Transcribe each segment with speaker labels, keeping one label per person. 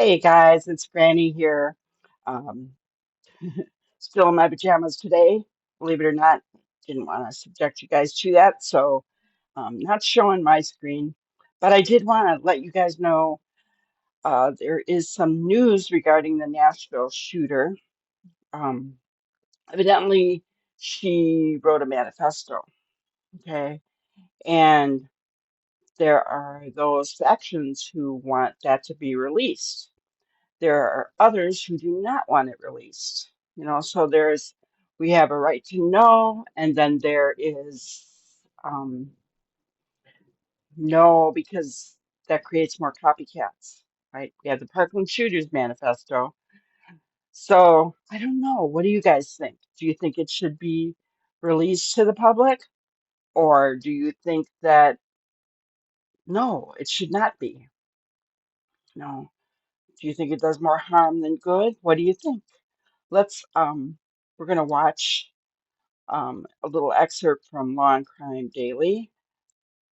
Speaker 1: Hey guys, it's Granny here. Um, Still in my pajamas today, believe it or not. Didn't want to subject you guys to that, so not showing my screen. But I did want to let you guys know there is some news regarding the Nashville shooter. Um, Evidently, she wrote a manifesto, okay? And there are those factions who want that to be released. There are others who do not want it released. So we have a right to know, and then there is um, no, because that creates more copycats, right? We have the Parkland Shooters Manifesto. So I don't know. What do you guys think? Do you think it should be released to the public, or do you think that no, it should not be? No. Do you think it does more harm than good? What do you think? Let's we're gonna watch a little excerpt from Law and Crime Daily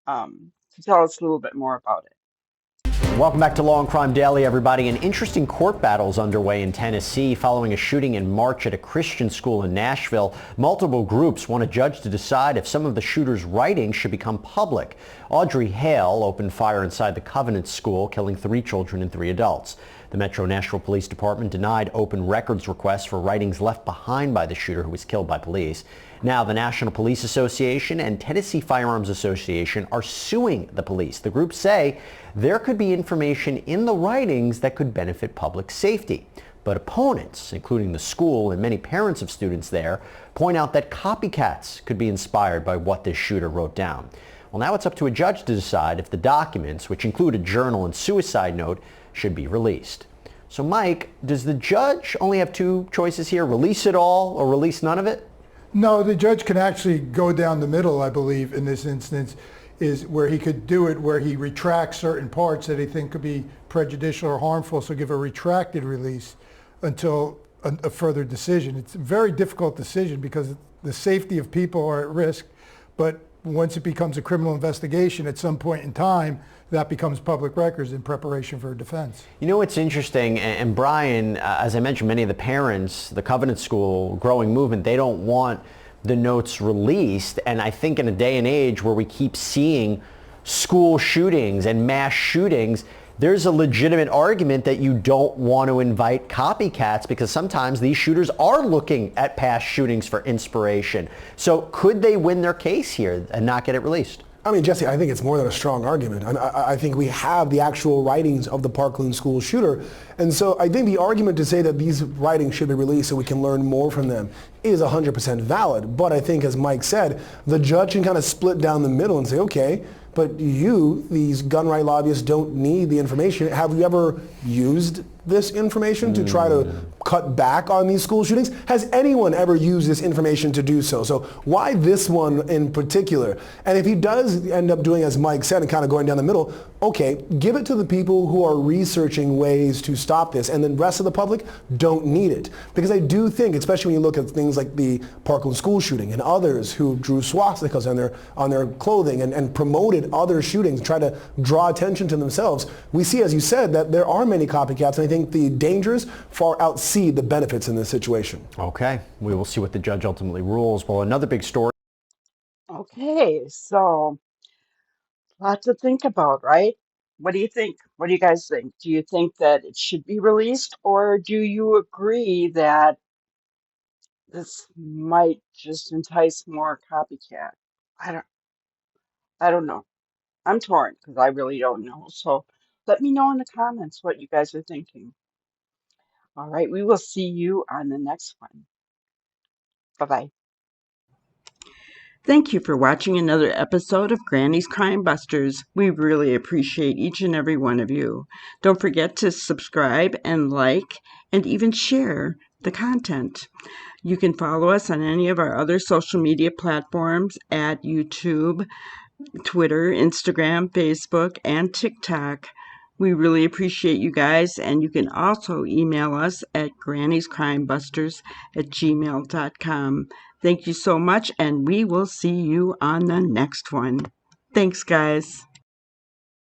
Speaker 1: to tell us a little bit more about it.
Speaker 2: Welcome back to Law and Crime Daily, everybody. An interesting court battle is underway in Tennessee following a shooting in March at a Christian school in Nashville. Multiple groups want a judge to decide if some of the shooter's writings should become public. Audrey Hale opened fire inside the Covenant School, killing 3 children and 3 adults. The Metro Nashville Police Department denied open records requests for writings left behind by the shooter who was killed by police. Now, the National Police Association and Tennessee Firearms Association are suing the police. The groups say there could be information in the writings that could benefit public safety. But opponents, including the school and many parents of students there, point out that copycats could be inspired by what this shooter wrote down. Well, now it's up to a judge to decide if the documents, which include a journal and suicide note, should be released. So, Mike, does the judge only have 2 choices here? Release it all or release none of it?
Speaker 3: No, the judge can actually go down the middle, I believe, in this instance, is where he could do it, where he retracts certain parts that he think could be prejudicial or harmful, so give a retracted release until a further decision. It's a very difficult decision because the safety of people are at risk, but once it becomes a criminal investigation at some point in time, that becomes public records in preparation for a defense.
Speaker 2: You know what's interesting, and Brian, as I mentioned, many of the parents, the Covenant School, growing movement, they don't want the notes released. And I think in a day and age where we keep seeing school shootings and mass shootings, there's a legitimate argument that you don't want to invite copycats because sometimes these shooters are looking at past shootings for inspiration. So could they win their case here and not get it released?
Speaker 4: I mean, Jesse, I think it's more than a strong argument. I think we have the actual writings of the Parkland school shooter. And so I think the argument to say that these writings should be released so we can learn more from them is 100% valid. But I think, as Mike said, the judge can kind of split down the middle and say, okay, but you, these gun right lobbyists, don't need the information. Have you ever used this information to try to cut back on these school shootings? Has anyone ever used this information to do so? So why this one in particular? And if he does end up doing as Mike said and kind of going down the middle, okay, give it to the people who are researching ways to stop this, and the rest of the public don't need it. Because I do think, especially when you look at things like the Parkland school shooting and others who drew swastikas on their clothing and promoted other shootings, try to draw attention to themselves, we see, as you said, that there are many copycats, and I think the dangers far outseed the benefits in this situation.
Speaker 2: Okay, we will see what the judge ultimately rules. Well, another big story.
Speaker 1: Okay, so lot to think about, right? What do you think? What do you guys think? Do you think that it should be released, or do you agree that this might just entice more copycat? I don't I don't know. I'm torn because I really don't know. So let me know in the comments what you guys are thinking. All right, we will see you on the next one. Bye-bye. Thank you for watching another episode of Granny's Crime Busters. We really appreciate each and every one of you. Don't forget to subscribe and like and even share the content. You can follow us on any of our other social media platforms at YouTube, Twitter, Instagram, Facebook, and TikTok. We really appreciate you guys, and you can also email us at grannyscrimebusters@gmail.com. Thank you so much, and we will see you on the next one. Thanks, guys.